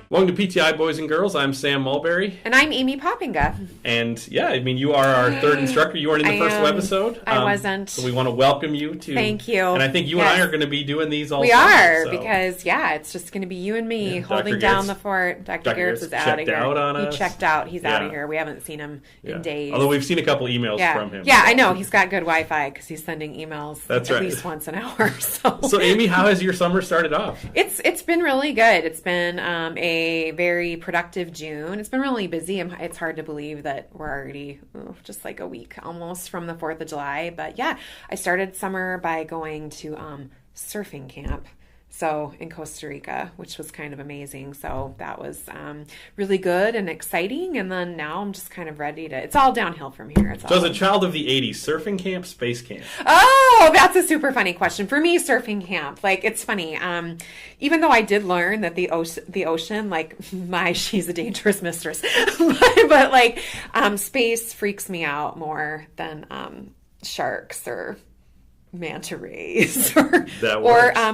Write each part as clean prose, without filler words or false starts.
Welcome to PTI, boys and girls. I'm Sam Mulberry. And I'm Amy Poppinga. And yeah, I mean, you are our third instructor. You weren't in the first webisode. I wasn't. So we want to welcome you to... Thank you. And I think you and I are going to be doing these all We summer, are, so. Because, it's just going to be you and me holding down the fort. Dr. Garrett's is out of here. Out on us. He checked out. He's out of here. We haven't seen him in days. Although we've seen a couple emails from him. Yeah, I know. He's got good Wi-Fi because he's sending emails at least once an hour. So, Amy, how has your summer started off? It's been really good. It's been a very productive June. It's been really busy. It's hard to believe that we're already just like a week almost from the 4th of July. But yeah, I started summer by going to surfing camp. So in Costa Rica, which was kind of amazing. So that was really good and exciting. And then now I'm just kind of ready to, it's all downhill from here. So as a child of the 80s, surfing camp, space camp? Oh, that's a super funny question. For me, surfing camp, like it's funny. Even though I did learn that the ocean, like she's a dangerous mistress. but like space freaks me out more than sharks or manta rays or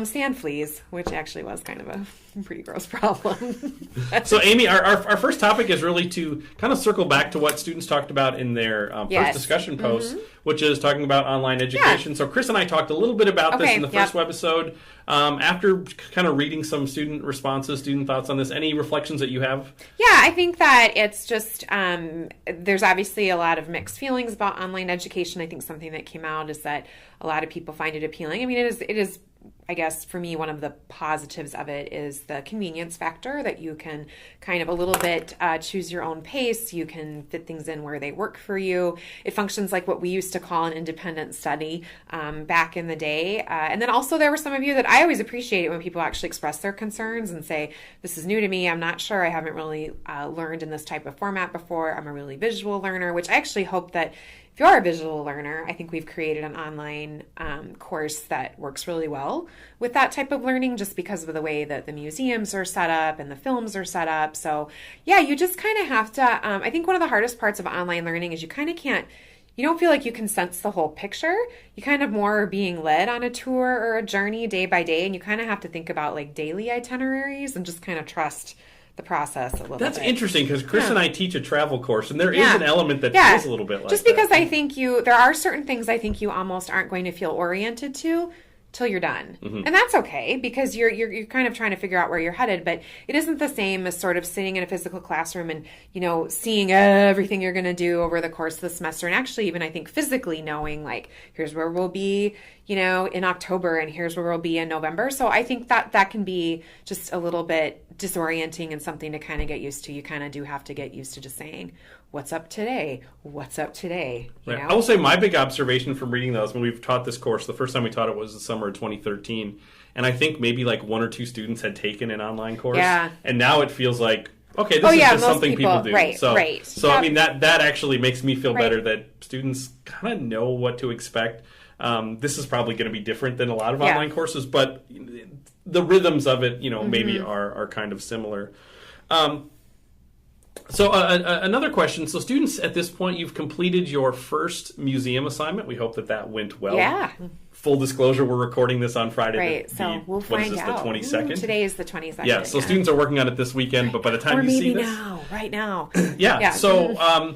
sand fleas, which actually was kind of a pretty gross problem. So Amy, our first topic is really to kind of circle back to what students talked about in their first discussion post, which is talking about online education. So Chris and I talked a little bit about this in the first webisode. After kind of reading some student responses, student thoughts on this, any reflections that you have? Yeah, I think that it's just, there's obviously a lot of mixed feelings about online education. I think something that came out is that a lot of people find it appealing. I mean, it is, I guess, for me, one of the positives of it is the convenience factor that you can kind of a little bit choose your own pace. You can fit things in where they work for you. It functions like what we used to call an independent study back in the day. And then also there were some of you that I always appreciate it when people actually express their concerns and say, this is new to me. I'm not sure. I haven't really learned in this type of format before. I'm a really visual learner, which I actually hope that if you are a visual learner, I think we've created an online course that works really well with that type of learning just because of the way that the museums are set up and the films are set up. So yeah, you just kind of have to, I think one of the hardest parts of online learning is you kind of can't, you don't feel like you can sense the whole picture. You kind of more are being led on a tour or a journey day by day, and you kind of have to think about like daily itineraries and just kind of trust the process a little bit. That's interesting because Chris and I teach a travel course, and there is an element that feels a little bit like just because that. I think there are certain things I think you almost aren't going to feel oriented to till you're done. And that's okay because you're kind of trying to figure out where you're headed, but it isn't the same as sort of sitting in a physical classroom and, seeing everything you're going to do over the course of the semester. And actually even I think physically knowing like, here's where we'll be, in October and here's where we'll be in November. So I think that can be just a little bit disorienting and something to kind of get used to. You kind of do have to get used to just saying, what's up today? What's up today? Right. I will say my big observation from reading those, when we've taught this course, the first time we taught it was the summer of 2013. And I think maybe like one or two students had taken an online course. Yeah. And now it feels like, okay, this is just something people do. Right, so yep. I mean, that actually makes me feel better that students kind of know what to expect. This is probably going to be different than a lot of online courses, but the rhythms of it, maybe are kind of similar. So another question. So students, at this point, you've completed your first museum assignment. We hope that went well. Yeah. Full disclosure, we're recording this on Friday. Right, so we'll find out. The 22nd? Today is the 22nd. Yeah, so students are working on it this weekend, but by the time you see this... right now. Yeah, so...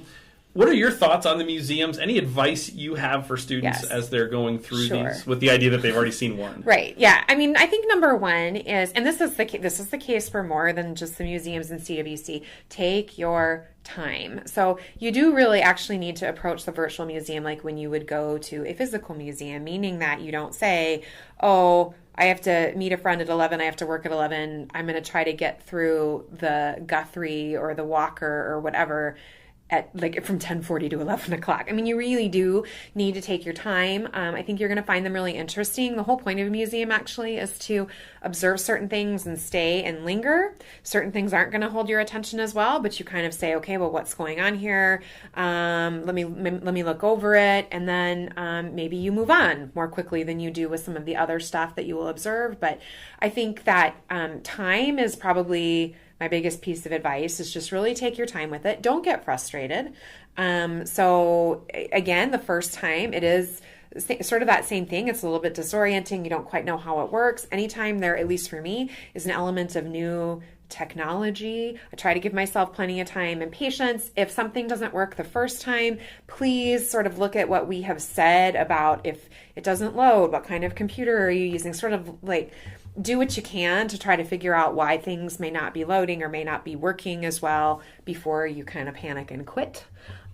what are your thoughts on the museums? Any advice you have for students as they're going through these, with the idea that they've already seen one? Right. Yeah. I mean, I think number one is, and this is the case for more than just the museums and CWC. Take your time. So you do really actually need to approach the virtual museum like when you would go to a physical museum, meaning that you don't say, oh, I have to meet a friend at 11. I have to work at 11. I'm going to try to get through the Guthrie or the Walker or whatever at like from 10:40 to 11 o'clock. I mean, you really do need to take your time. I think you're going to find them really interesting. The whole point of a museum actually is to observe certain things and stay and linger. Certain things aren't going to hold your attention as well, but you kind of say, okay, well, what's going on here? Let me look over it. And then maybe you move on more quickly than you do with some of the other stuff that you will observe. But I think that time is probably my biggest piece of advice is just really take your time with it. Don't get frustrated. So again, the first time it is sort of that same thing. It's a little bit disorienting. You don't quite know how it works. Anytime there, at least for me, is an element of new technology, I try to give myself plenty of time and patience. If something doesn't work the first time, please sort of look at what we have said about if it doesn't load, what kind of computer are you using, sort of like do what you can to try to figure out why things may not be loading or may not be working as well before you kind of panic and quit.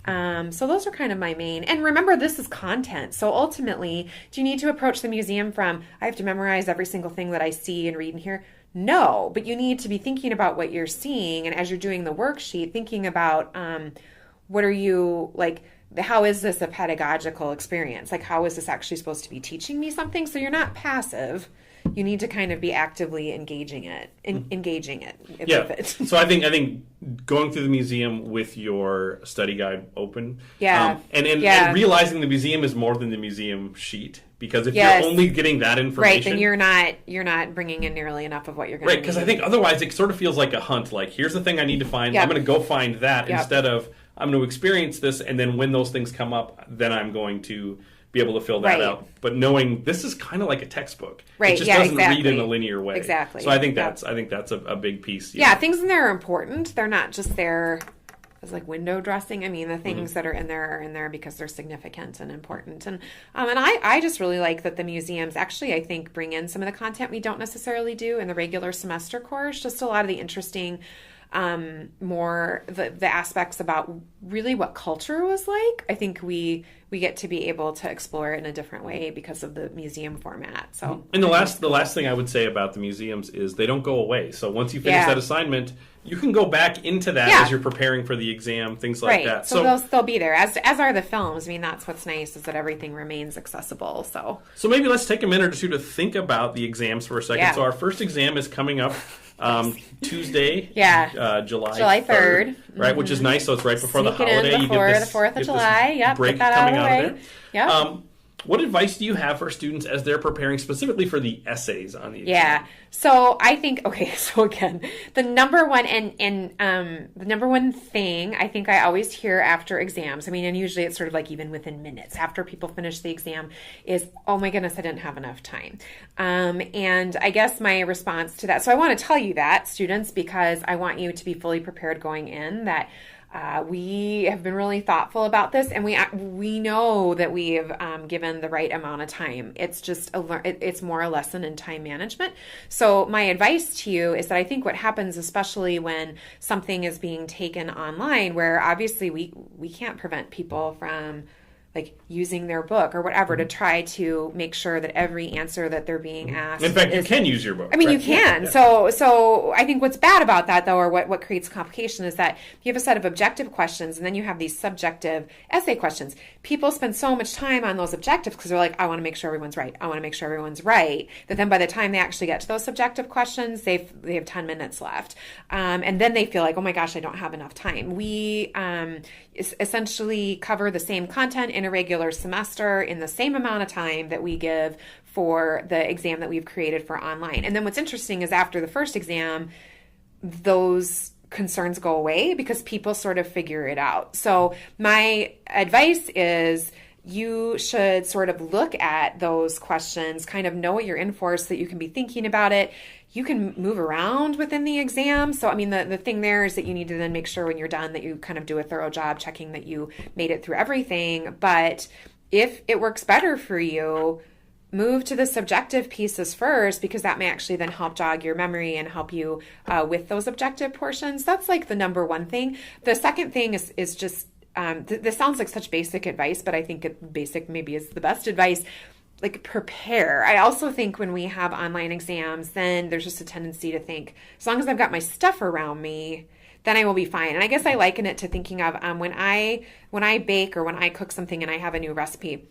So those are kind of my main, and remember, this is content. So ultimately, do you need to approach the museum from, I have to memorize every single thing that I see and read and hear? No, but you need to be thinking about what you're seeing. And as you're doing the worksheet, thinking about, what are you like, how is this a pedagogical experience? Like, how is this actually supposed to be teaching me something? So you're not passive. You need to kind of be actively engaging it. Yeah. With it. So I think going through the museum with your study guide open, and realizing the museum is more than the museum sheet, because if you're only getting that information, right, then you're not bringing in nearly enough of what you're going to need. Right, because I think otherwise it sort of feels like a hunt. Like, here's the thing I need to find. I'm going to go find that instead of I'm going to experience this, and then when those things come up, then I'm going to be able to fill that out. But knowing this is kind of like a textbook. Right. It just doesn't read in a linear way. Exactly. So I think that's a big piece. Yeah, things in there are important. They're not just there as like window dressing. I mean, the things that are in there are in there because they're significant and important. And I just really like that the museums actually, I think, bring in some of the content we don't necessarily do in the regular semester course. Just a lot of the interesting more the aspects about really what culture was like. I think we get to be able to explore it in a different way because of the museum format. So, and the last thing I would say about the museums is they don't go away. So once you finish that assignment, you can go back into that as you're preparing for the exam, things like that. So they'll be there, as are the films. I mean, that's what's nice, is that everything remains accessible. So maybe let's take a minute or two to think about the exams for a second. Yeah. So our first exam is coming up Tuesday, July 3rd, right? Which is nice. So it's right before the holiday. Before the 4th of July. Yep. Break get that coming out of there. Yep. What advice do you have for students as they're preparing specifically for the essays on the exam? Yeah. So I think, so again, the number one the number one thing I think I always hear after exams, I mean, and usually it's sort of like even within minutes after people finish the exam, is, oh my goodness, I didn't have enough time. And I guess my response to that, so I want to tell you that, students, because I want you to be fully prepared going in, that we have been really thoughtful about this, and we know that we have given the right amount of time. It's just it's more a lesson in time management. So my advice to you is that I think what happens, especially when something is being taken online, where obviously we can't prevent people from like using their book or whatever to try to make sure that every answer that they're being asked. In fact, you can use your book. I mean, you can. Yeah. So I think what's bad about that, though, or what creates complication, is that you have a set of objective questions and then you have these subjective essay questions. People spend so much time on those objectives because they're like, I want to make sure everyone's right. I want to make sure everyone's right. That then by the time they actually get to those subjective questions, they have 10 minutes left. And then they feel like, oh my gosh, I don't have enough time. We essentially cover the same content in a regular semester in the same amount of time that we give for the exam that we've created for online. And then what's interesting is after the first exam, those concerns go away because people sort of figure it out. So my advice is you should sort of look at those questions, kind of know what you're in for so that you can be thinking about it. You can move around within the exam. So, I mean, the thing there is that you need to then make sure when you're done that you kind of do a thorough job checking that you made it through everything. But if it works better for you, move to the subjective pieces first, because that may actually then help jog your memory and help you with those objective portions. That's like the number one thing. The second thing is just, this sounds like such basic advice, but I think basic maybe is the best advice. Like, prepare. I also think when we have online exams, then there's just a tendency to think, as long as I've got my stuff around me, then I will be fine. And I guess I liken it to thinking of when I bake or when I cook something and I have a new recipe,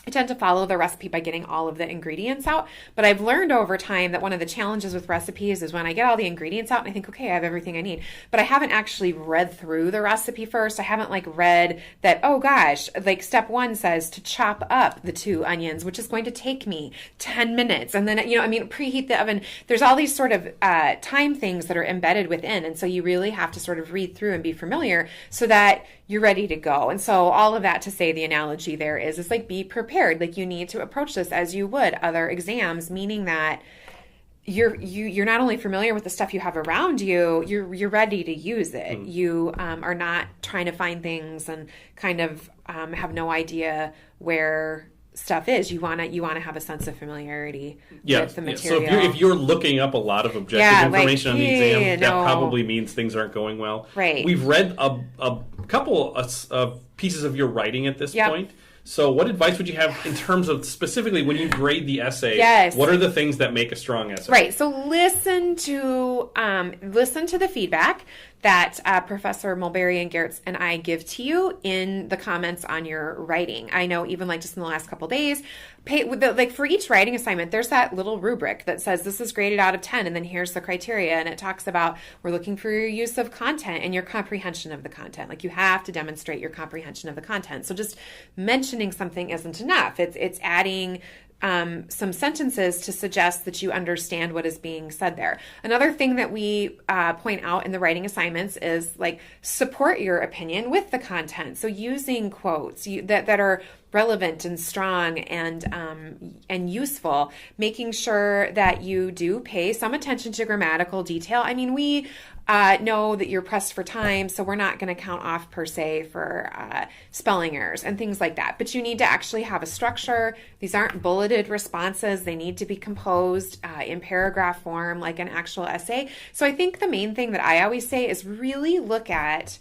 I tend to follow the recipe by getting all of the ingredients out, but I've learned over time that one of the challenges with recipes is when I get all the ingredients out and I think, okay, I have everything I need, but I haven't actually read through the recipe first. I haven't read that, oh gosh, step 1 says to chop up the 2 onions, which is going to take me 10 minutes. And then, preheat the oven. There's all these sort of time things that are embedded within. And so you really have to sort of read through and be familiar so that you're ready to go. And so all of that to say, the analogy there is be prepared. You need to approach this as you would other exams, meaning that you're not only familiar with the stuff you have around you, you're ready to use it. You are not trying to find things and kind of have no idea where stuff is. You want to have a sense of familiarity with the material. So if you're looking up a lot of objective information on the exam, that probably means things aren't going well. Right. We've read a couple of pieces of your writing at this point. So what advice would you have in terms of specifically when you grade the essay? Yes. What are the things that make a strong essay? Right. So listen to the feedback that Professor Mulberry and Gertz and I give to you in the comments on your writing. I know even just in the last couple days, for each writing assignment, there's that little rubric that says this is graded out of 10, and then here's the criteria, and it talks about we're looking for your use of content and your comprehension of the content. You have to demonstrate your comprehension of the content. So just mentioning something isn't enough. It's adding some sentences to suggest that you understand what is being said there. Another thing that we point out in the writing assignments is support your opinion with the content. So using quotes that are relevant and strong and useful, making sure that you do pay some attention to grammatical detail. I mean, we know that you're pressed for time, so we're not going to count off per se for spelling errors and things like that. But you need to actually have a structure. These aren't bulleted responses. They need to be composed in paragraph form like an actual essay. So I think the main thing that I always say is really look at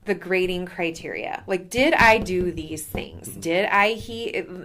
the grading criteria. Did I do these things? Did I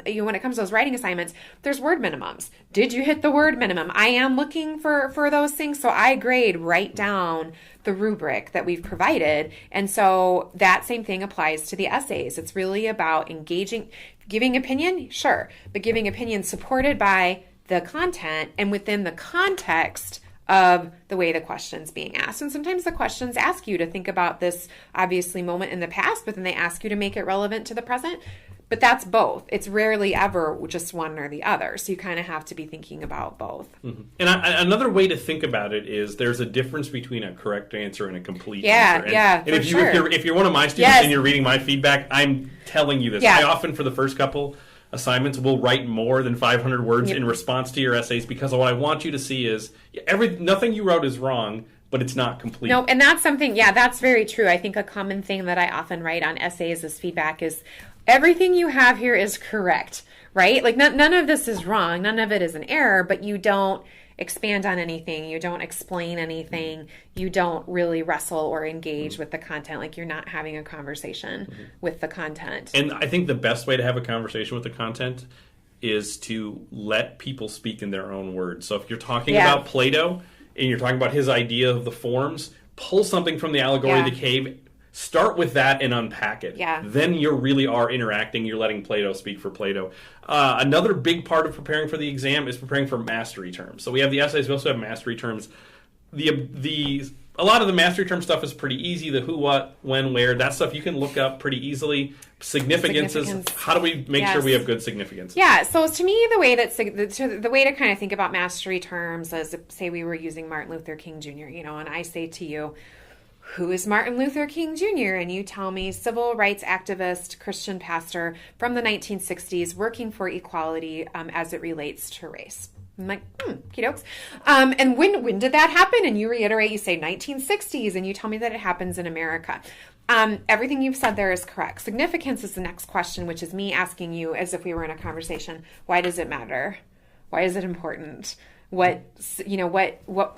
when it comes to those writing assignments, there's word minimums. Did you hit the word minimum? I am looking for those things. So I grade right down the rubric that we've provided. And so that same thing applies to the essays. It's really about engaging, giving opinion, sure, but giving opinion supported by the content and within the context of the way the question's being asked. And sometimes the questions ask you to think about this obviously moment in the past, but then they ask you to make it relevant to the present. But that's both. It's rarely ever just one or the other. So you kind of have to be thinking about both. Mm-hmm. And another way to think about it is there's a difference between a correct answer and a complete answer. And if you're one of my students and you're reading my feedback, I'm telling you this. I often, for the first couple assignments, will write more than 500 words in response to your essays, because what I want you to see is nothing you wrote is wrong, but it's not complete. No, and that's something, that's very true. I think a common thing that I often write on essays as feedback is everything you have here is correct, right? None of this is wrong. None of it is an error, but you don't expand on anything. You don't explain anything. You don't really wrestle or engage with the content. You're not having a conversation with the content. And I think the best way to have a conversation with the content is to let people speak in their own words. So if you're talking about Plato and you're talking about his idea of the forms, pull something from the allegory of the cave. Start with that and unpack it. Then you really are interacting. You're letting Plato speak for Plato. Another big part of preparing for the exam is preparing for mastery terms. So we have the essays. We also have mastery terms. A lot of the mastery term stuff is pretty easy. The who, what, when, where, that stuff you can look up pretty easily. Significance. How do we make sure we have good significance? Yeah. So to me, the way to kind of think about mastery terms is, say we were using Martin Luther King Jr. And I say to you, who is Martin Luther King Jr.? And you tell me civil rights activist, Christian pastor from the 1960s working for equality as it relates to race. I'm like, okey-dokes. And when did that happen? And you reiterate, you say 1960s, and you tell me that it happens in America. Everything you've said there is correct. Significance is the next question, which is me asking you as if we were in a conversation. Why does it matter? Why is it important? What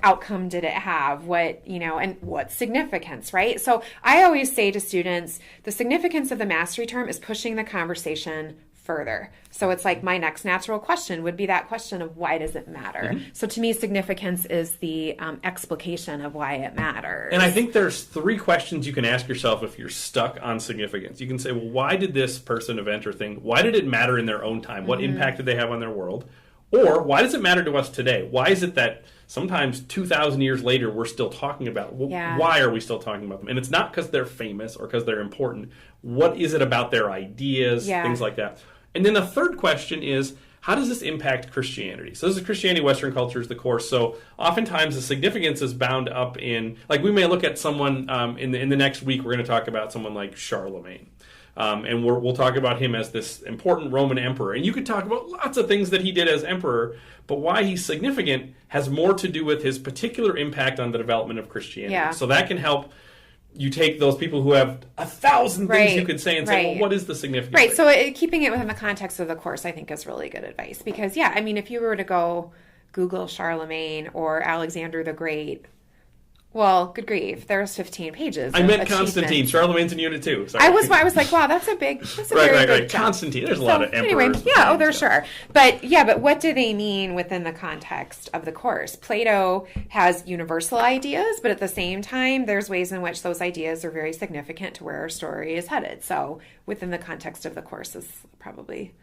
outcome did it have? And what significance, right? So I always say to students, the significance of the mastery term is pushing the conversation further. So it's like my next natural question would be that question of why does it matter? Mm-hmm. So to me, significance is the explication of why it matters. And I think there's 3 questions you can ask yourself if you're stuck on significance. You can say, well, why did this person, event, or thing, why did it matter in their own time? What impact did they have on their world? Or why does it matter to us today? Why is it that sometimes 2,000 years later we're still talking about why are we still talking about them? And it's not because they're famous or because they're important. What is it about their ideas, things like that? And then the third question is, how does this impact Christianity? So this is Christianity, Western culture is the course. So oftentimes the significance is bound up in, like we may look at someone in the next week, we're going to talk about someone like Charlemagne. And we'll talk about him as this important Roman emperor. And you could talk about lots of things that he did as emperor, but why he's significant has more to do with his particular impact on the development of Christianity. Yeah. So that can help you take those people who have 1,000 things you could say and say, well, what is the significance? Right, so keeping it within the context of the course, I think, is really good advice. Because, I mean, if you were to go Google Charlemagne or Alexander the Great, well, good grief, there's 15 pages. I meant Constantine. Charlemagne's in Unit 2. Sorry. I was like, wow, that's a very big jump. Constantine. There's a lot of emperors. Anyway, there's sure. But what do they mean within the context of the course? Plato has universal ideas, but at the same time, there's ways in which those ideas are very significant to where our story is headed. So within the context of the course is probably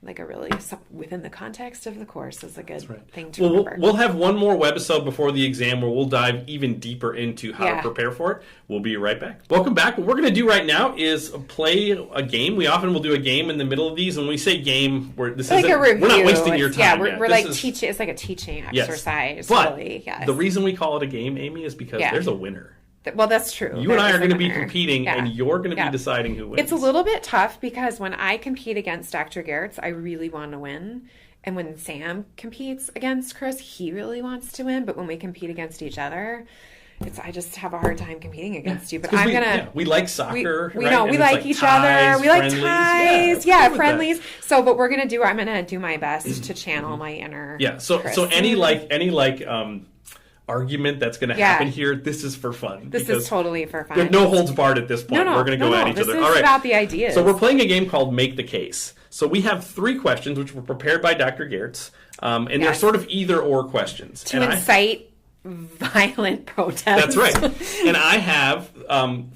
like a really, within the context of the course is a good thing to remember. We'll have one more webisode before the exam where we'll dive even deeper into how to prepare for it. We'll be right back. Welcome back. What we're going to do right now is play a game. We often will do a game in the middle of these. When we say game, we're not wasting your time. Yeah, we're like teaching. It's like a teaching exercise. But the reason we call it a game, Amy, is because there's a winner. Well, that's true. You and I are going to be competing, and you're going to be deciding who wins. It's a little bit tough because when I compete against Dr. Gertz, I really want to win. And when Sam competes against Chris, he really wants to win. But when we compete against each other, I just have a hard time competing against you. But I'm going to... we like soccer, we like each other. We like ties. Yeah, friendlies. So, but I'm going to do my best to channel my inner Chris. So any argument that's going to happen here, this is for fun. This is totally for fun. There's no holds barred at this point. We're going to go at each other. This is about the ideas. So we're playing a game called Make the Case. So we have 3 questions, which were prepared by Dr. Gertz, and they're sort of either-or questions. To incite violent protest. That's right. And I have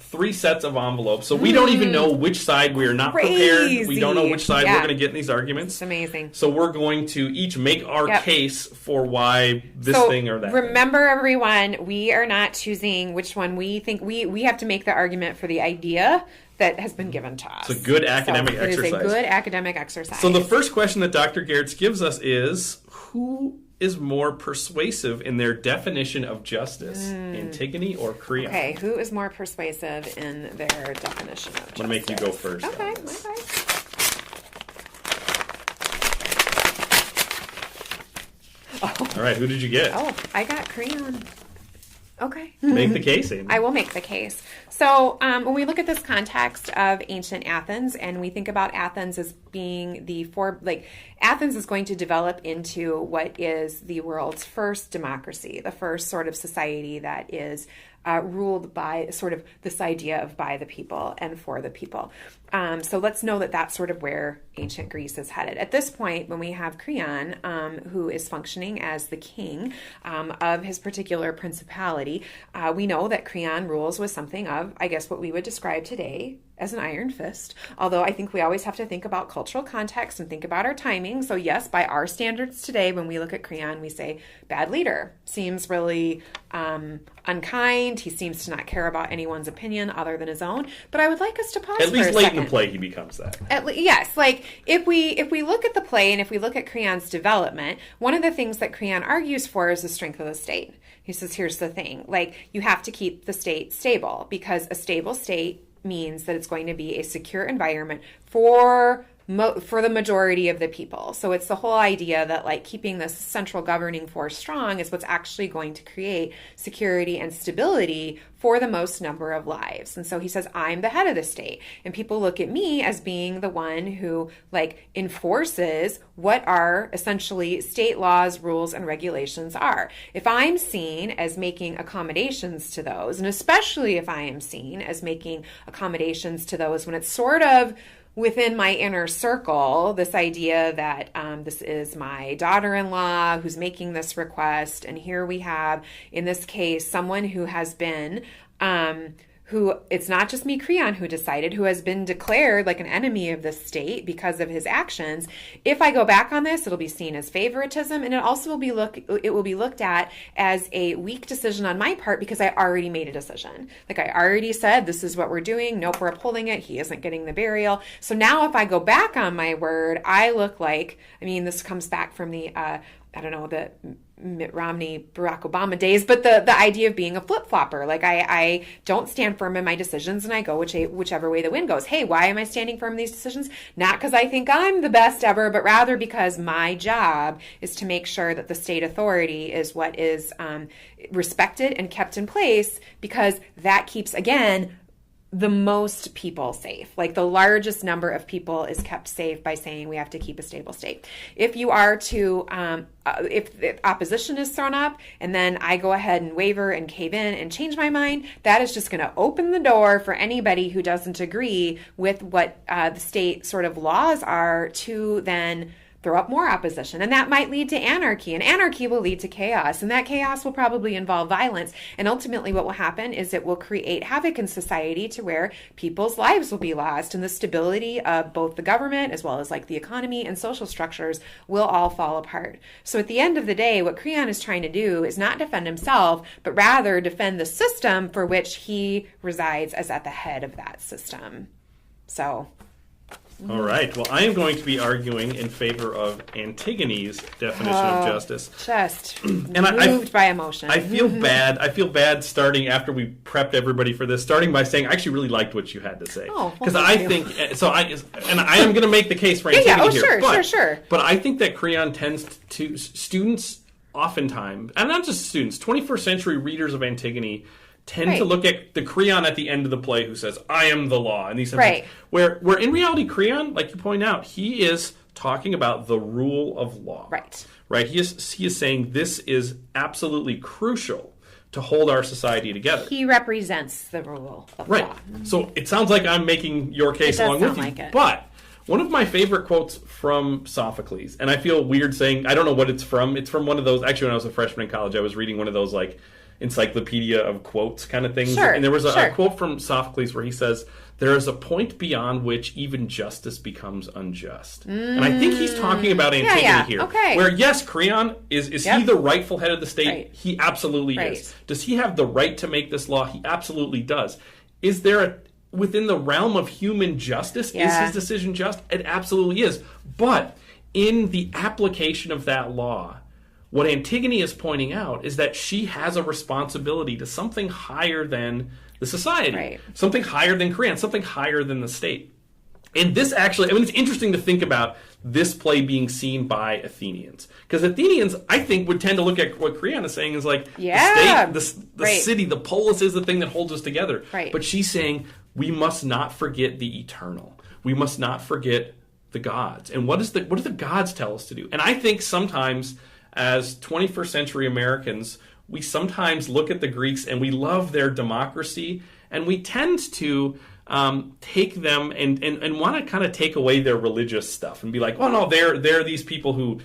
3 sets of envelopes, so we don't even know which side we are not prepared. We don't know which side we're going to get in these arguments. It's amazing. So we're going to each make our case for why this thing or that. Remember, everyone, we are not choosing which one we think. We have to make the argument for the idea that has been given to us. It's a good academic exercise. It is a good academic exercise. So the first question that Dr. Gertz gives us is, who is more persuasive in their definition of justice, Antigone or Creon? Okay, who is more persuasive in their definition of justice? I'm going to make you go first. Okay. All right, who did you get? Oh, I got Creon. Okay. Make the case, Amy. I will make the case. So when we look at this context of ancient Athens and we think about Athens as being Athens is going to develop into what is the world's first democracy, the first sort of society that is ruled by sort of this idea of by the people and for the people. So let's know that that's sort of where ancient Greece is headed. At this point, when we have Creon, who is functioning as the king of his particular principality, we know that Creon rules with something of, I guess, what we would describe today as an iron fist. Although I think we always have to think about cultural context and think about our timing. So yes, by our standards today, when we look at Creon, we say, bad leader, seems really unkind. He seems to not care about anyone's opinion other than his own. But I would like us to pause for a second. At least late in the play, he becomes that. Yes, like if we look at the play and if we look at Creon's development, one of the things that Creon argues for is the strength of the state. He says, here's the thing, like you have to keep the state stable because a stable state means that it's going to be a secure environment for the majority of the people. So it's the whole idea that like keeping this central governing force strong is what's actually going to create security and stability for the most number of lives. And so he says, I'm the head of the state. And people look at me as being the one who like enforces what are essentially state laws, rules, and regulations are. If I'm seen as making accommodations to those, and especially if I am seen as making accommodations to those when it's sort of within my inner circle, this idea that this is my daughter-in-law who's making this request, and here we have, in this case, someone who has been who, it's not just me, Creon, who decided, who has been declared like an enemy of the state because of his actions. If I go back on this, it'll be seen as favoritism, and it also will be looked at as a weak decision on my part because I already made a decision. Like I already said, this is what we're doing. Nope, we're upholding it. He isn't getting the burial. So now if I go back on my word, I look like, I mean, this comes back from the, the Mitt Romney, Barack Obama days, but the idea of being a flip-flopper. Like I don't stand firm in my decisions and I go whichever way the wind goes. Hey, why am I standing firm in these decisions? Not because I think I'm the best ever, but rather because my job is to make sure that the state authority is what is respected and kept in place, because that keeps, again, the most people safe. Like the largest number of people is kept safe by saying we have to keep a stable state. If you are to, if opposition is thrown up and then I go ahead and waver and cave in and change my mind, that is just going to open the door for anybody who doesn't agree with what the state sort of laws are to then throw up more opposition. And that might lead to anarchy, and anarchy will lead to chaos, and that chaos will probably involve violence. And ultimately what will happen is it will create havoc in society to where people's lives will be lost, and the stability of both the government as well as like the economy and social structures will all fall apart. So at the end of the day, what Creon is trying to do is not defend himself, but rather defend the system for which he resides as at the head of that system. So... All right. Well, I am going to be arguing in favor of Antigone's definition of justice. Just moved by emotion. I feel bad. I feel bad starting after we prepped everybody for this, starting by saying I actually really liked what you had to say. Because I think so. I am going to make the case for Antigone here. Sure. But I think that Creon tends to students oftentimes, and not just students, 21st century readers of Antigone tend to look at the Creon at the end of the play who says, I am the law, and these things. Where in reality, Creon, like you point out, he is talking about the rule of law. Right. He is saying this is absolutely crucial to hold our society together. He represents the rule of law. So it sounds like I'm making your case along with you. But one of my favorite quotes from Sophocles, and I feel weird saying, I don't know what it's from. It's from one of those, actually when I was a freshman in college, I was reading one of those like encyclopedia of quotes kind of things. And there was a quote from Sophocles where he says, there is a point beyond which even justice becomes unjust. And I think he's talking about Antigone here. Where, yes, Creon, is he the rightful head of the state? He absolutely is. Does he have the right to make this law? He absolutely does. Is there within the realm of human justice, is his decision just? It absolutely is. But in the application of that law, what Antigone is pointing out is that she has a responsibility to something higher than the society, something higher than Creon, something higher than the state. And this actually, I mean, it's interesting to think about this play being seen by Athenians. Because Athenians, I think, would tend to look at what Creon is saying is like, the state, the city, the polis is the thing that holds us together. But she's saying, we must not forget the eternal. We must not forget the gods. And what do the gods tell us to do? And I think sometimes, as 21st century Americans, we sometimes look at the Greeks and we love their democracy, and we tend to take them and want to kind of take away their religious stuff and be like, oh no, they're these people who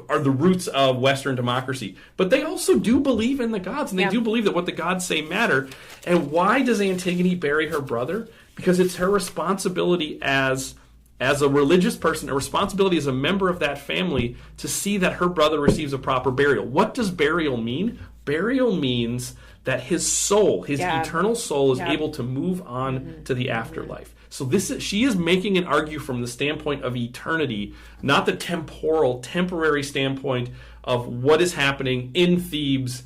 are the roots of Western democracy. But they also do believe in the gods, and they do believe that what the gods say matter. And why does Antigone bury her brother? Because it's her responsibility as a religious person, a responsibility as a member of that family to see that her brother receives a proper burial. What does burial mean? Burial means that his soul, his eternal soul, is able to move on to the afterlife. So she is making an argument from the standpoint of eternity, not the temporary standpoint of what is happening in Thebes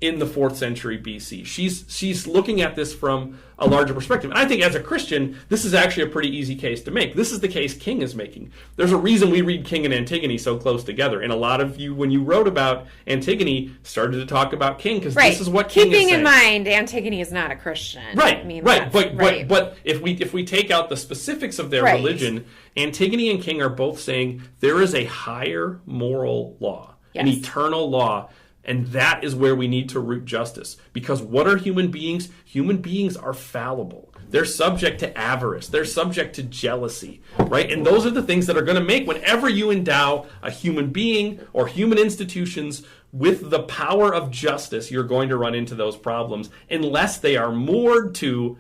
in the 4th century BC. She's looking at this from a larger perspective. And I think as a Christian, this is actually a pretty easy case to make. This is the case King is making. There's a reason we read King and Antigone so close together. And a lot of you, when you wrote about Antigone, started to talk about King, because this is what King is saying. Keeping in mind, Antigone is not a Christian. But if we take out the specifics of their religion, Antigone and King are both saying there is a higher moral law, an eternal law. And that is where we need to root justice. Because what are human beings? Human beings are fallible. They're subject to avarice. They're subject to jealousy, right? And those are the things that are going to make, whenever you endow a human being or human institutions with the power of justice, you're going to run into those problems unless they are moored to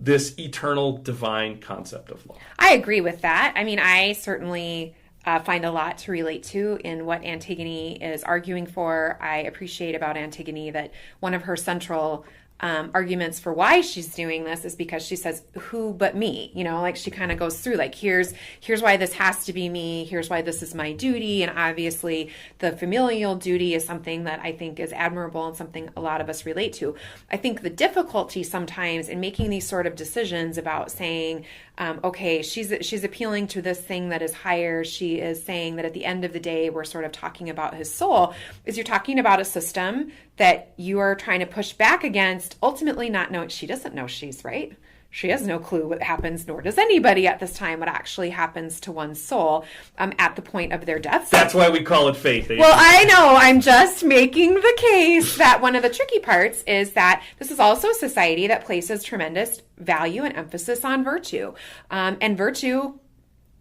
this eternal divine concept of law. I agree with that. I mean, I certainly find a lot to relate to in what Antigone is arguing for. I appreciate about Antigone that one of her central arguments for why she's doing this is because she says, who but me? You know, like she kind of goes through like, here's why this has to be me. Here's why this is my duty. And obviously the familial duty is something that I think is admirable and something a lot of us relate to. I think the difficulty sometimes in making these sort of decisions about saying, okay, she's appealing to this thing that is higher. She is saying that at the end of the day, we're sort of talking about his soul, is you're talking about a system that you are trying to push back against, ultimately not knowing. She doesn't know she's right. She has no clue what happens, nor does anybody at this time, what actually happens to one's soul at the point of their death. That's why we call it faith. Well, I know. I'm just making the case that one of the tricky parts is that this is also a society that places tremendous value and emphasis on virtue. And virtue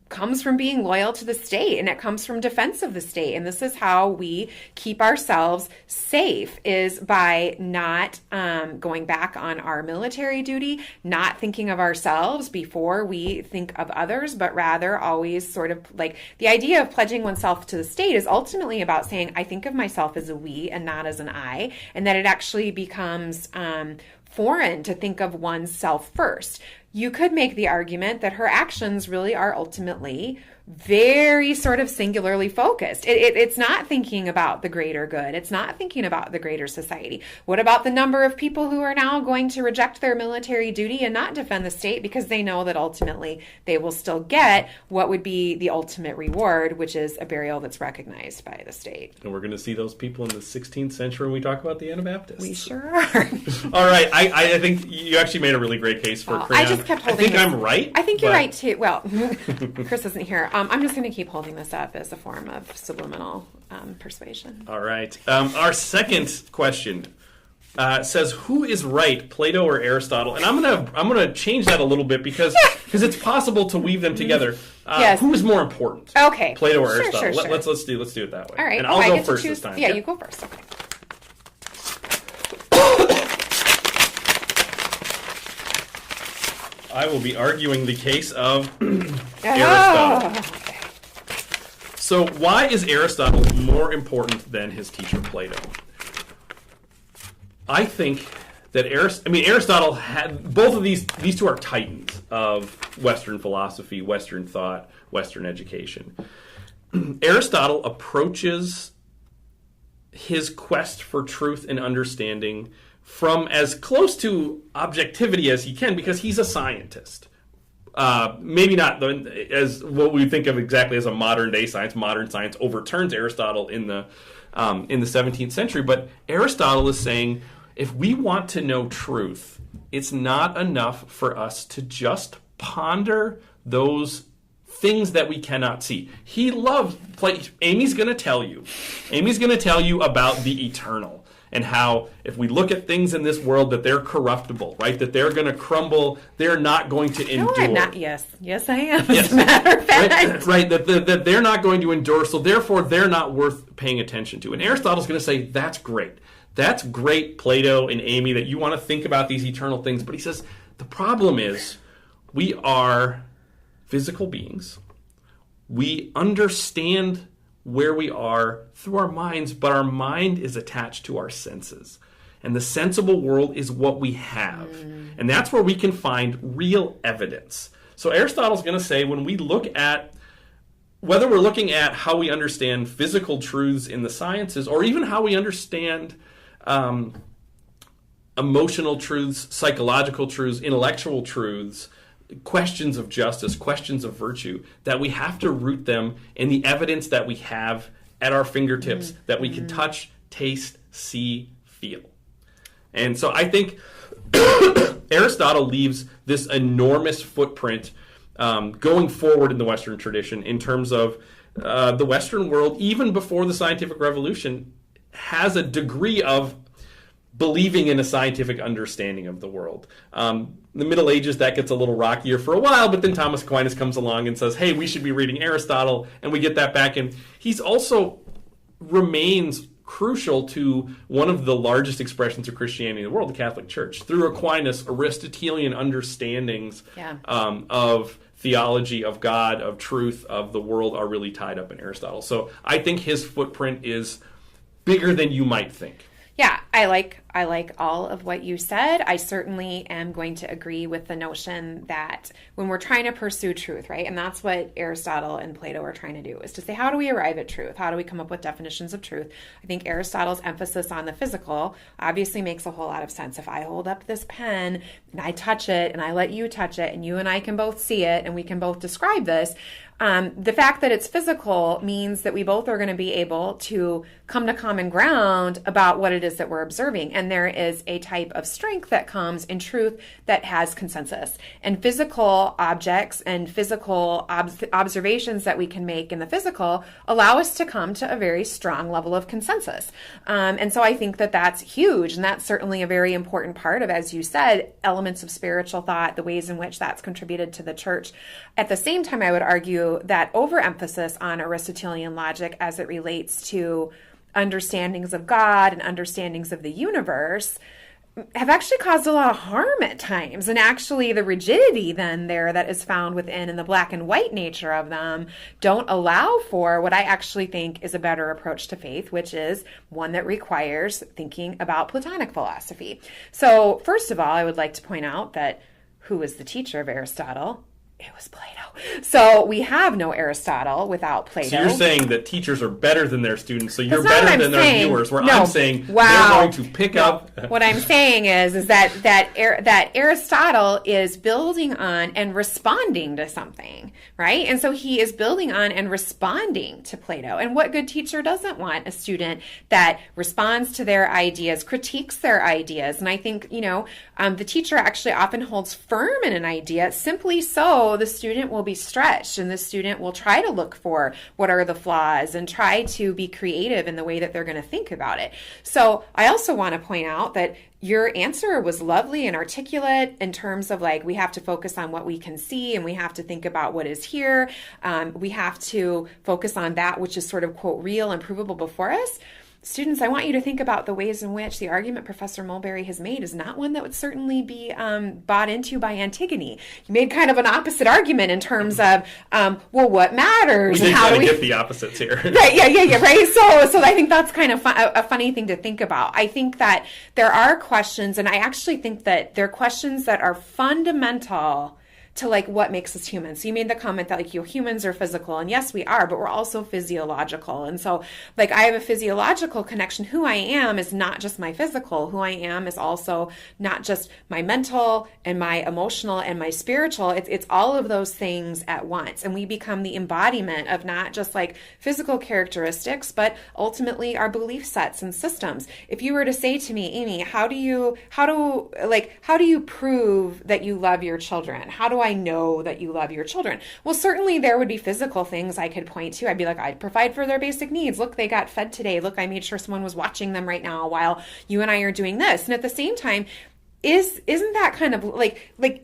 comes from being loyal to the state, and it comes from defense of the state. And this is how we keep ourselves safe, is by not going back on our military duty, not thinking of ourselves before we think of others, but rather always sort of like the idea of pledging oneself to the state is ultimately about saying, I think of myself as a we and not as an I, and that it actually becomes foreign to think of oneself first. You could make the argument that her actions really are ultimately very sort of singularly focused. It's not thinking about the greater good. It's not thinking about the greater society. What about the number of people who are now going to reject their military duty and not defend the state because they know that ultimately they will still get what would be the ultimate reward, which is a burial that's recognized by the state. And we're going to see those people in the 16th century when we talk about the Anabaptists. We sure are. All right. I think you actually made a really great case for Crayon. I just kept holding I think I'm right. I think you're right, too. Well, Chris isn't here. I'm just going to keep holding this up as a form of subliminal persuasion. All right. Our second question says, "Who is right, Plato or Aristotle?" And I'm gonna change that a little bit because it's possible to weave them together. Yes. Who is more important? Okay. Plato or Aristotle? Sure. Let's do it that way. All right. And I'll go first this time. Yeah, you go first. Okay. I will be arguing the case of Aristotle. So why is Aristotle more important than his teacher Plato? I think that Aristotle had both of these two are titans of Western philosophy, Western thought, Western education. Aristotle approaches his quest for truth and understanding from as close to objectivity as he can, because he's a scientist. Maybe not as what we think of exactly as a modern day science. Modern science overturns Aristotle in the 17th century, but Aristotle is saying, if we want to know truth, it's not enough for us to just ponder those things that we cannot see. He loves Amy's going to tell you about the eternal. And how, if we look at things in this world, that they're corruptible, right? That they're going to crumble. They're not going to endure. No, I'm not. Yes, I am. Yes. As a matter of fact, right. That they're not going to endure. So therefore, they're not worth paying attention to. And Aristotle's going to say, that's great. That's great, Plato and Amy, that you want to think about these eternal things. But he says the problem is we are physical beings. We understand where we are through our minds, but our mind is attached to our senses. And the sensible world is what we have. And that's where we can find real evidence. So Aristotle's going to say, when we look at, whether we're looking at how we understand physical truths in the sciences, or even how we understand emotional truths, psychological truths, intellectual truths, questions of justice, questions of virtue, that we have to root them in the evidence that we have at our fingertips, that we can touch, taste, see, feel. And so I think Aristotle leaves this enormous footprint going forward in the Western tradition in terms of the Western world, even before the scientific revolution, has a degree of believing in a scientific understanding of the world. The Middle Ages, that gets a little rockier for a while, but then Thomas Aquinas comes along and says, hey, we should be reading Aristotle, and we get that back. And he's also remains crucial to one of the largest expressions of Christianity in the world, the Catholic Church. Through Aquinas, Aristotelian understandings of theology, of God, of truth, of the world are really tied up in Aristotle. So I think his footprint is bigger than you might think. Yeah, I like all of what you said. I certainly am going to agree with the notion that when we're trying to pursue truth, right? And that's what Aristotle and Plato are trying to do, is to say, how do we arrive at truth? How do we come up with definitions of truth? I think Aristotle's emphasis on the physical obviously makes a whole lot of sense. If I hold up this pen and I touch it and I let you touch it and you and I can both see it and we can both describe this, the fact that it's physical means that we both are going to be able to come to common ground about what it is that we're observing. And there is a type of strength that comes in truth that has consensus. And physical objects and physical observations that we can make in the physical allow us to come to a very strong level of consensus. And so I think that that's huge. And that's certainly a very important part of, as you said, elements of spiritual thought, the ways in which that's contributed to the church. At the same time, I would argue that overemphasis on Aristotelian logic as it relates to understandings of God and understandings of the universe have actually caused a lot of harm at times. And actually the rigidity then there that is found within and the black and white nature of them don't allow for what I actually think is a better approach to faith, which is one that requires thinking about Platonic philosophy. So first of all, I would like to point out that who was the teacher of Aristotle? It was Plato. So we have no Aristotle without Plato. So you're saying that teachers are better than their students, so you're better than their viewers, where I'm saying they're going to pick up. What I'm saying is that Aristotle is building on and responding to something, right? And so he is building on and responding to Plato. And what good teacher doesn't want a student that responds to their ideas, critiques their ideas? And I think, the teacher actually often holds firm in an idea simply so the student will be stretched and the student will try to look for what are the flaws and try to be creative in the way that they're going to think about it. So I also want to point out that your answer was lovely and articulate in terms of we have to focus on what we can see and we have to think about what is here. We have to focus on that which is sort of, quote, real and provable before us. Students, I want you to think about the ways in which the argument Professor Mulberry has made is not one that would certainly be bought into by Antigone. You made kind of an opposite argument in terms of, what matters? We did kind of get the opposites here. Right, yeah, right? So I think that's kind of a funny thing to think about. I think that there are questions, and I actually think that there are questions that are fundamental to what makes us human. So you made the comment that humans are physical, and yes, we are, but we're also physiological. And so I have a physiological connection. Who I am is not just my physical. Who I am is also not just my mental and my emotional and my spiritual. It's all of those things at once. And we become the embodiment of not just physical characteristics, but ultimately our belief sets and systems. If you were to say to me, Amy, how do you prove that you love your children? How do I know that you love your children? Well, certainly there would be physical things I could point to. I'd be like, I'd provide for their basic needs. Look, they got fed today. Look, I made sure someone was watching them right now while you and I are doing this. And at the same time, isn't that kind of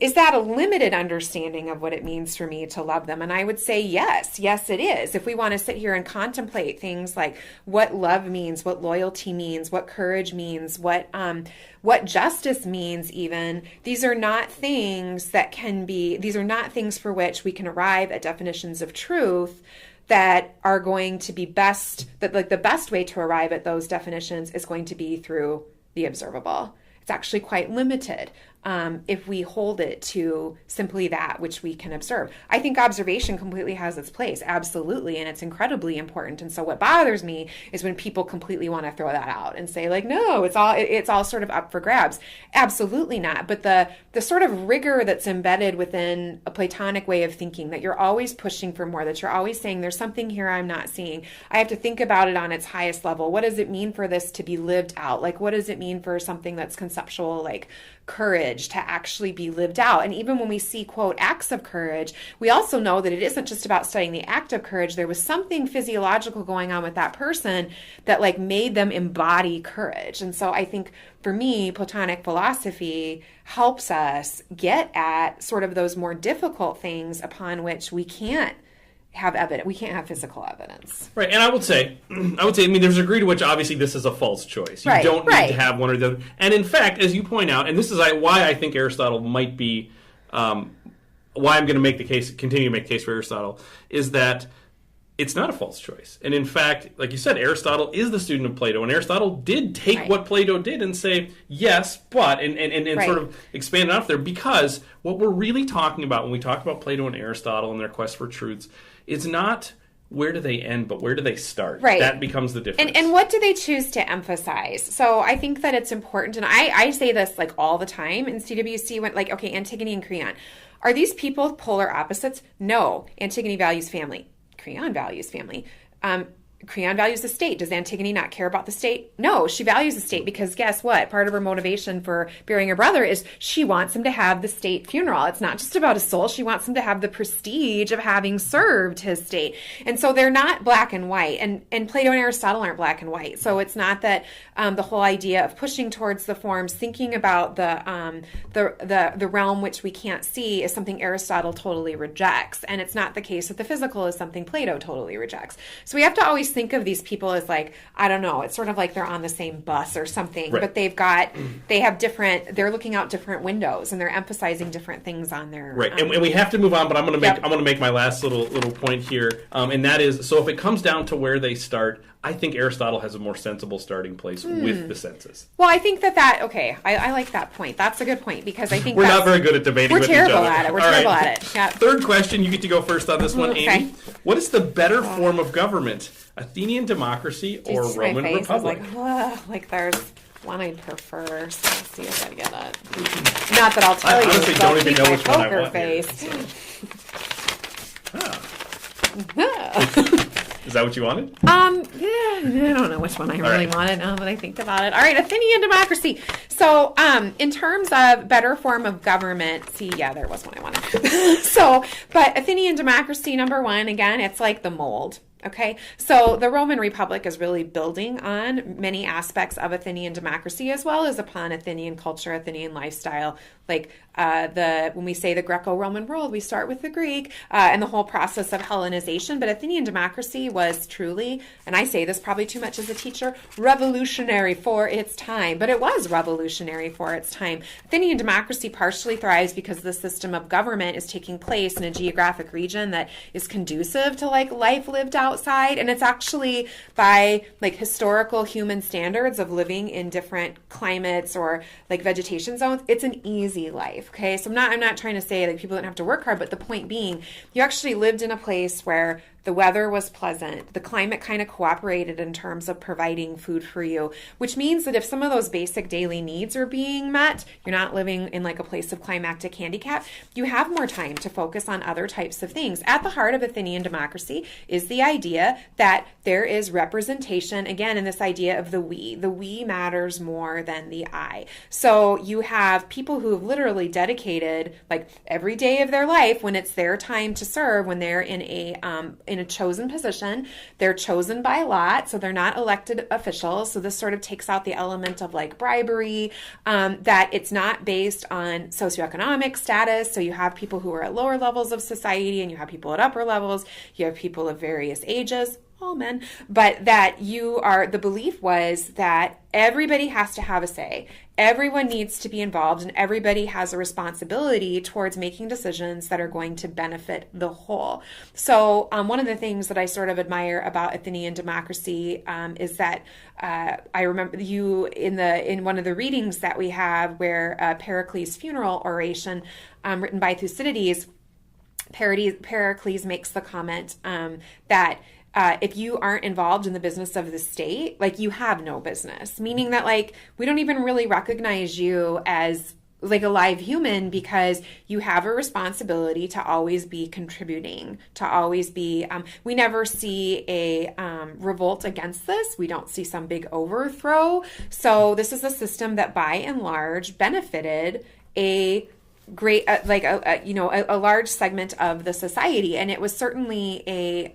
is that a limited understanding of what it means for me to love them? And I would say yes, it is. If we want to sit here and contemplate things like what love means, what loyalty means, what courage means, what justice means, even, these are not things for which we can arrive at definitions of truth that are going to be best, that the best way to arrive at those definitions is going to be through the observable. It's actually quite limited if we hold it to simply that which we can observe. I think observation completely has its place, absolutely, and it's incredibly important. And so what bothers me is when people completely want to throw that out and say no, it's all sort of up for grabs. Absolutely not. But the sort of rigor that's embedded within a Platonic way of thinking, that you're always pushing for more, that you're always saying there's something here I'm not seeing. I have to think about it on its highest level. What does it mean for this to be lived out? What does it mean for something that's conceptual, like courage courage to actually be lived out. And even when we see, quote, acts of courage, we also know that it isn't just about studying the act of courage. There was something physiological going on with that person that like made them embody courage. And so I think for me, Platonic philosophy helps us get at sort of those more difficult things upon which we can't have evidence. We can't have physical evidence. Right. And I would say, I mean, there's a degree to which obviously this is a false choice. You don't need to have one or the other. And in fact, as you point out, and this is why I think Aristotle might be, why I'm going to continue to make the case for Aristotle, is that it's not a false choice. And in fact, like you said, Aristotle is the student of Plato, and Aristotle did take what Plato did and say, yes, but, and sort of expand it out there, because what we're really talking about when we talk about Plato and Aristotle and their quest for truths, it's not where do they end, but where do they start? Right. That becomes the difference. And what do they choose to emphasize? So I think that it's important, and I say this like all the time in CWC, when like, okay, Antigone and Creon. Are these people polar opposites? No. Antigone values family. Creon values family. Creon values the state. Does Antigone not care about the state? No, she values the state because guess what? Part of her motivation for burying her brother is she wants him to have the state funeral. It's not just about his soul. She wants him to have the prestige of having served his state. And so they're not black and white. And Plato and Aristotle aren't black and white. So it's not that the whole idea of pushing towards the forms, thinking about the realm which we can't see is something Aristotle totally rejects. And it's not the case that the physical is something Plato totally rejects. So we have to always think of these people as like, I don't know, it's sort of like they're on the same bus or something, but they're looking out different windows and they're emphasizing different things on their and we have to move on, but I'm going to make my last little point here, and that is, so if it comes down to where they start, I think Aristotle has a more sensible starting place with the senses. Well, I think I like that point. That's a good point, because I think we're not very good at debating with each other. We're terrible at it. Yeah. Third question, you get to go first on this one, Amy. What is the better form of government? Athenian democracy or Roman Republic? Like there's one I'd prefer. So let's see if I get it. Not that I'll tell you. I honestly don't even know which one I want. Is that what you wanted? I don't know which one I really wanted now that I think about it. All right, Athenian democracy. So, in terms of better form of government, there was one I wanted. But Athenian democracy, number one, again, it's like the mold. Okay, so the Roman Republic is really building on many aspects of Athenian democracy as well as upon Athenian culture, Athenian lifestyle. Like when we say the Greco-Roman world, we start with the Greek and the whole process of Hellenization. But Athenian democracy was truly, and I say this probably too much as a teacher, revolutionary for its time. But it was revolutionary for its time. Athenian democracy partially thrives because the system of government is taking place in a geographic region that is conducive to like life lived outside. And it's actually by like historical human standards of living in different climates or like vegetation zones, it's an easy life. Okay, so I'm not trying to say that people didn't have to work hard, but the point being, you actually lived in a place where the weather was pleasant. The climate kind of cooperated in terms of providing food for you, which means that if some of those basic daily needs are being met, you're not living in like a place of climactic handicap, you have more time to focus on other types of things. At the heart of Athenian democracy is the idea that there is representation, again, in this idea of the we. The we matters more than the I. So you have people who have literally dedicated like every day of their life when it's their time to serve, when they're in a chosen position. They're chosen by lot, so they're not elected officials. So this sort of takes out the element of like bribery, that it's not based on socioeconomic status. So you have people who are at lower levels of society and you have people at upper levels. You have people of various ages, all men, but that the belief was that everybody has to have a say. Everyone needs to be involved and everybody has a responsibility towards making decisions that are going to benefit the whole. So one of the things that I sort of admire about Athenian democracy is that I remember you in one of the readings that we have where Pericles' funeral oration written by Thucydides, Pericles makes the comment that if you aren't involved in the business of the state, like you have no business, meaning that like we don't even really recognize you as like a live human because you have a responsibility to always be contributing, to always be, we never see a revolt against this. We don't see some big overthrow. So this is a system that by and large benefited a great a large segment of the society, and it was certainly a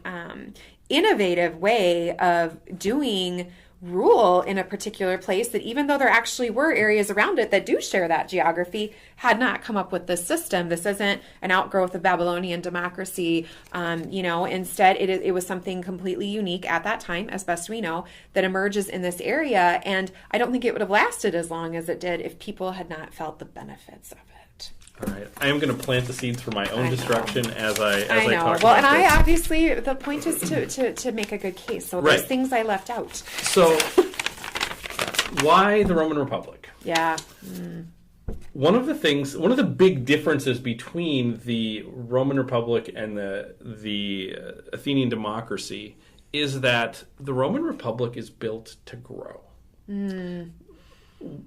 innovative way of doing rule in a particular place that, even though there actually were areas around it that do share that geography, had not come up with this system. This isn't an outgrowth of Babylonian democracy. Instead it was something completely unique at that time, as best we know, that emerges in this area. And I don't think it would have lasted as long as it did if people had not felt the benefits of it. All right, I am going to plant the seeds for my own destruction as I talk about well, and this. I obviously, the point is to make a good case. So there's things I left out. So why the Roman Republic? Yeah. One of the big differences between the Roman Republic and the Athenian democracy is that the Roman Republic is built to grow.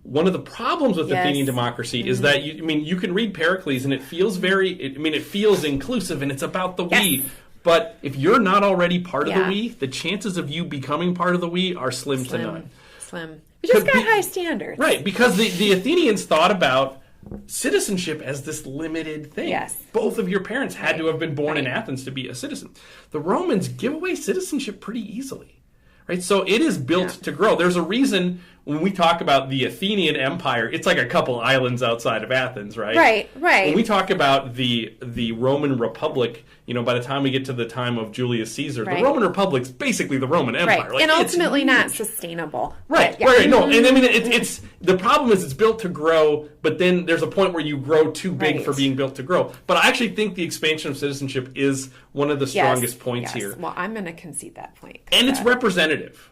One of the problems with Athenian democracy is that you can read Pericles and it feels it feels inclusive and it's about the we. But if you're not already part of the we, the chances of you becoming part of the we are slim to none. Slim. We just got high standards. Right, because the Athenians thought about citizenship as this limited thing. Yes. Both of your parents had to have been born in Athens to be a citizen. The Romans give away citizenship pretty easily. Right? So it is built to grow. There's a reason when we talk about the Athenian Empire, it's like a couple islands outside of Athens, right? Right. When we talk about the Roman Republic, by the time we get to the time of Julius Caesar, the Roman Republic's basically the Roman Empire. Right. And ultimately not sustainable. Right. No, and it's the problem is it's built to grow, but then there's a point where you grow too big for being built to grow. But I actually think the expansion of citizenship is one of the strongest points here. Well, I'm going to concede that point. And it's representative.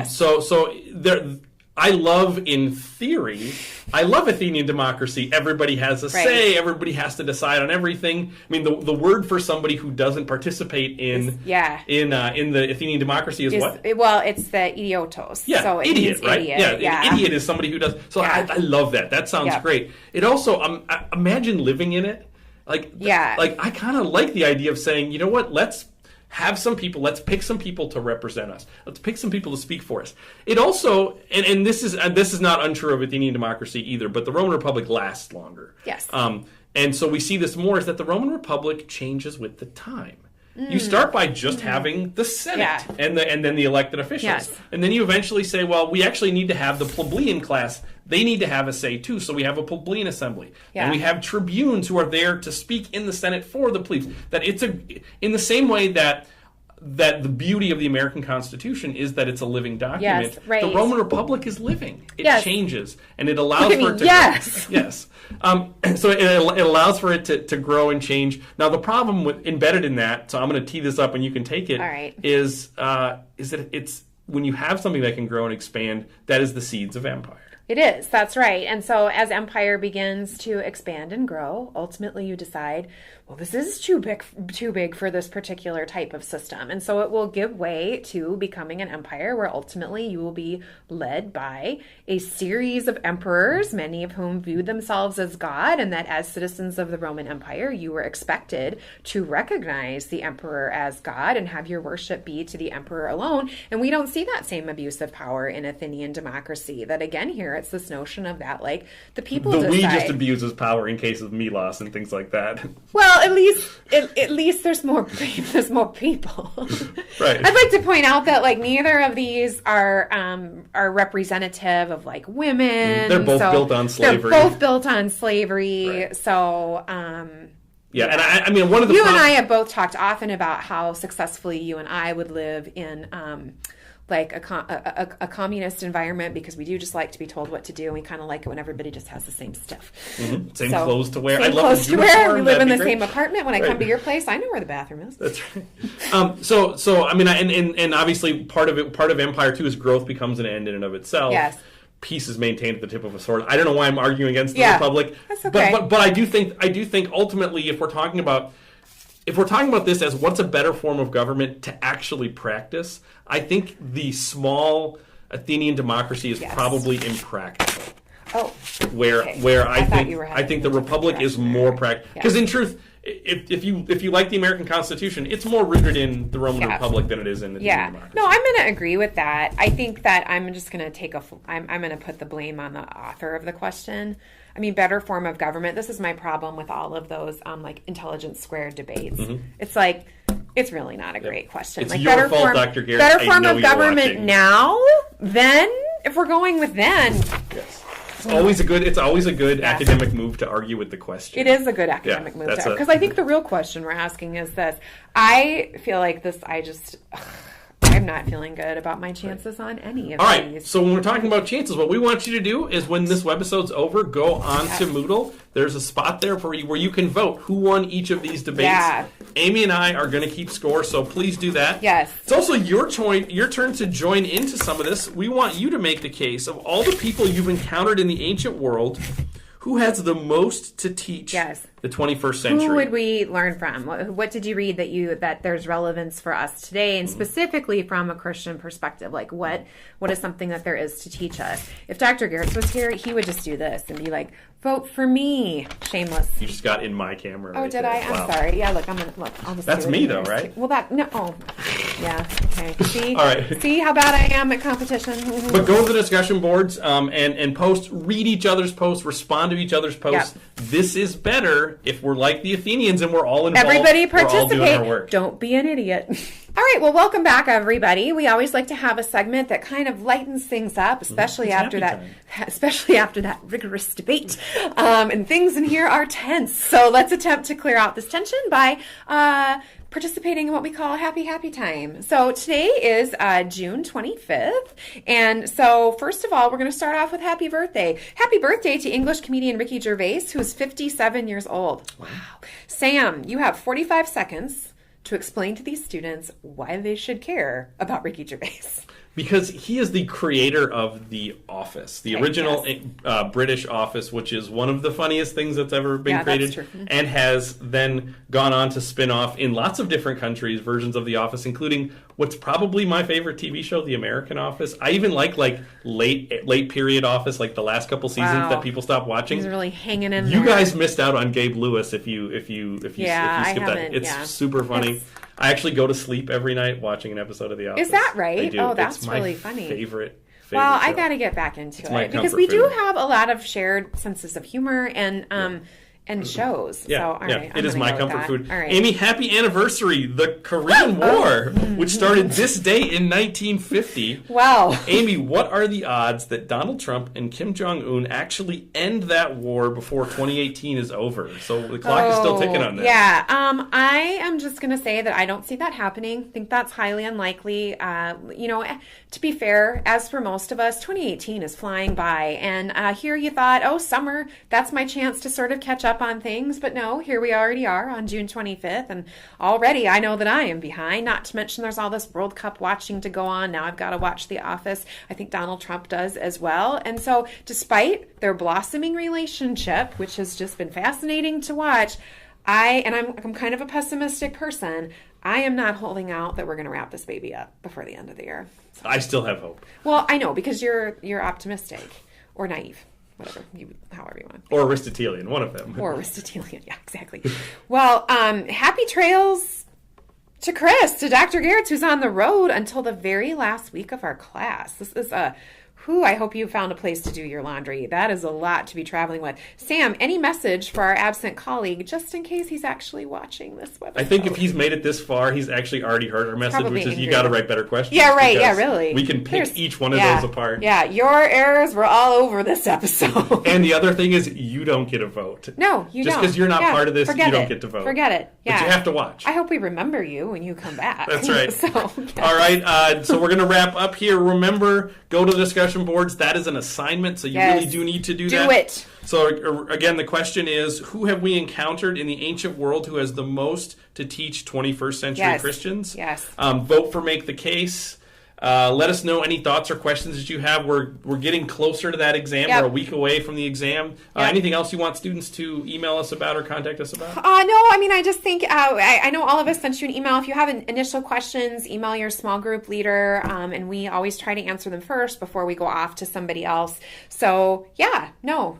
So there. I love Athenian democracy. Everybody has a say. Everybody has to decide on everything. I mean, the word for somebody who doesn't participate in the Athenian democracy is what? Well, it's the idiotos. Yeah, so idiot, right? Idiot. An idiot is somebody who does. So I love that. That sounds great. It also, imagine living in it. Like I kind of like the idea of saying, you know what? Let's pick some people to represent us. Let's pick some people to speak for us. It also, and this is not untrue of Athenian democracy either, but the Roman Republic lasts longer. Yes. And so we see this more is that the Roman Republic changes with the time. You start by just having the Senate and then the elected officials. Yes. And then you eventually say, well, we actually need to have the plebeian class. They need to have a say too. So we have a plebeian assembly. Yeah. And we have tribunes who are there to speak in the Senate for the plebes. That it's in the same way that the beauty of the American Constitution is that it's a living document. Yes, right. The Roman Republic is living. It changes, and it allows for it to grow. Yes. So it allows for it to grow and change. Now, the problem embedded in that, so I'm going to tee this up and you can take it, all right, is that it's when you have something that can grow and expand, that is the seeds of empire. It is. That's right. And so as empire begins to expand and grow, ultimately you decide, well, this is too big for this particular type of system. And so it will give way to becoming an empire where ultimately you will be led by a series of emperors, many of whom viewed themselves as God, and that as citizens of the Roman Empire, you were expected to recognize the emperor as God and have your worship be to the emperor alone. And we don't see that same abuse of power in Athenian democracy. That again here, it's this notion of that, like, the people decide. We just abuses power in case of Milos and things like that. Well, at least there's more people. Right. I'd like to point out that like neither of these are representative of like women. They're both built on slavery. Right. So yeah, and I mean one of the you and I have both talked often about how successfully you and I would live in like a communist environment, because we do just like to be told what to do, and we kind of like it when everybody just has the same stuff. Mm-hmm. Same clothes to wear. Same clothes to wear. We live in the same apartment. When I come to your place, I know where the bathroom is. That's right. So I mean, and obviously part of empire too is growth becomes an end in and of itself. Yes. Peace is maintained at the tip of a sword. I don't know why I'm arguing against the Republic. That's okay. But I do think ultimately if we're talking about this as what's a better form of government to actually practice, I think the small Athenian democracy is probably impractical. Oh, where I think the Republic is more practical. Because in truth, if you like the American Constitution, it's more rooted in the Roman Republic than it is in the democracy. No, I'm going to agree with that. I think that I'm just going to I'm going to put the blame on the author of the question. I mean, better form of government. This is my problem with all of those like intelligence squared debates. Mm-hmm. It's like, it's really not a great question. It's like your fault, Dr. Garrett. Better form of government now, then, if we're going with then. Yes. It's always a good academic move to argue with the question. It is a good academic move to, because I think the real question we're asking is this. I feel like I'm not feeling good about my chances on any of these. All right, so when we're talking about chances, what we want you to do is when this webisode's over, go on to Moodle. There's a spot there for you where you can vote who won each of these debates. Yeah. Amy and I are going to keep score, so please do that. Yes. It's also your turn to join into some of this. We want you to make the case of all the people you've encountered in the ancient world who has the most to teach the 21st century. Who would we learn from? What did you read that there's relevance for us today, and specifically from a Christian perspective? Like what is something that there is to teach us? If Dr. Garrett was here, he would just do this and be like, vote for me. Shameless. You just got in my camera. Oh, did I? Wow. I'm sorry. Yeah, look, I'll just That's me though, right? Well, yeah, okay. See? All right. See how bad I am at competition? But go to the discussion boards and post, read each other's posts, respond to each other's posts. Yep. This is better if we're like the Athenians and we're all involved. Everybody participate. We're all doing our work. Don't be an idiot. All right, well, welcome back, everybody. We always like to have a segment that kind of lightens things up, especially after that rigorous debate. And things in here are tense. So let's attempt to clear out this tension by participating in what we call happy time. So today is June 25th. And so first of all, we're going to start off with happy birthday. Happy birthday to English comedian Ricky Gervais, who's 57 years old. Wow. Sam, you have 45 seconds to explain to these students why they should care about Ricky Gervais. Because he is the creator of The Office, the original British Office, which is one of the funniest things that's ever been created, that's true. And has then gone on to spin off in lots of different countries versions of The Office, including what's probably my favorite TV show, The American Office. I even like late period Office, like the last couple seasons that people stopped watching. He's really hanging in there. You guys missed out on Gabe Lewis if you skip that. It's super funny. I actually go to sleep every night watching an episode of The Office. Is that right? I do. Oh, that's really funny. Favorite well, show. I got to get back into it because we do have a lot of shared senses of humor and shows. Yeah, so, all right, it is my comfort food. All right. Amy, happy anniversary! The Korean War, which started this day in 1950. Wow. Amy, what are the odds that Donald Trump and Kim Jong-un actually end that war before 2018 is over? So the clock is still ticking on that. Yeah. I am just going to say that I don't see that happening. I think that's highly unlikely. To be fair, as for most of us, 2018 is flying by. And here you thought, summer, that's my chance to sort of catch up on things. But no, here we already are on June 25th. And already I know that I am behind. Not to mention there's all this World Cup watching to go on. Now I've got to watch The Office. I think Donald Trump does as well. And so despite their blossoming relationship, which has just been fascinating to watch, I'm kind of a pessimistic person. I am not holding out that we're going to wrap this baby up before the end of the year. So. I still have hope. Well, I know, because you're optimistic or naive, however you want. Or Aristotelian, one of them. Or Aristotelian, yeah, exactly. Well, happy trails to Chris, to Dr. Garrett, who's on the road until the very last week of our class. This is I hope you found a place to do your laundry. That is a lot to be traveling with. Sam, any message for our absent colleague, just in case he's actually watching this website? I think if he's made it this far, he's actually already heard our message, which is you got to write better questions. Yeah, right. Yeah, really. We can pick each one of those apart. Yeah, your errors were all over this episode. And the other thing is you don't get a vote. No, you don't. Just because you're not part of this, you don't get to vote. Forget it. Yeah. But you have to watch. I hope we remember you when you come back. That's right. All right, so we're going to wrap up here. Remember, go to the discussion boards. That is an assignment, so you really do need to do that. Do it. So again, the question is, who have we encountered in the ancient world who has the most to teach 21st century Christians? Yes. Vote for Make the Case. Let us know any thoughts or questions that you have. We're getting closer to that exam. We're a week away from the exam. Anything else you want students to email us about or contact us about? No, I mean, I just think, I know all of us sent you an email. If you have initial questions, email your small group leader, and we always try to answer them first before we go off to somebody else. So,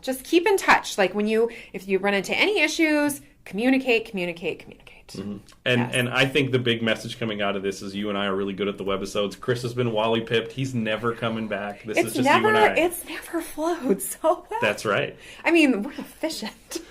just keep in touch. Like if you run into any issues, communicate. Mm-hmm. And I think the big message coming out of this is you and I are really good at the webisodes. Chris has been wally-pipped. He's never coming back. This is just you and I. It's never flowed so well. That's right. I mean, we're efficient.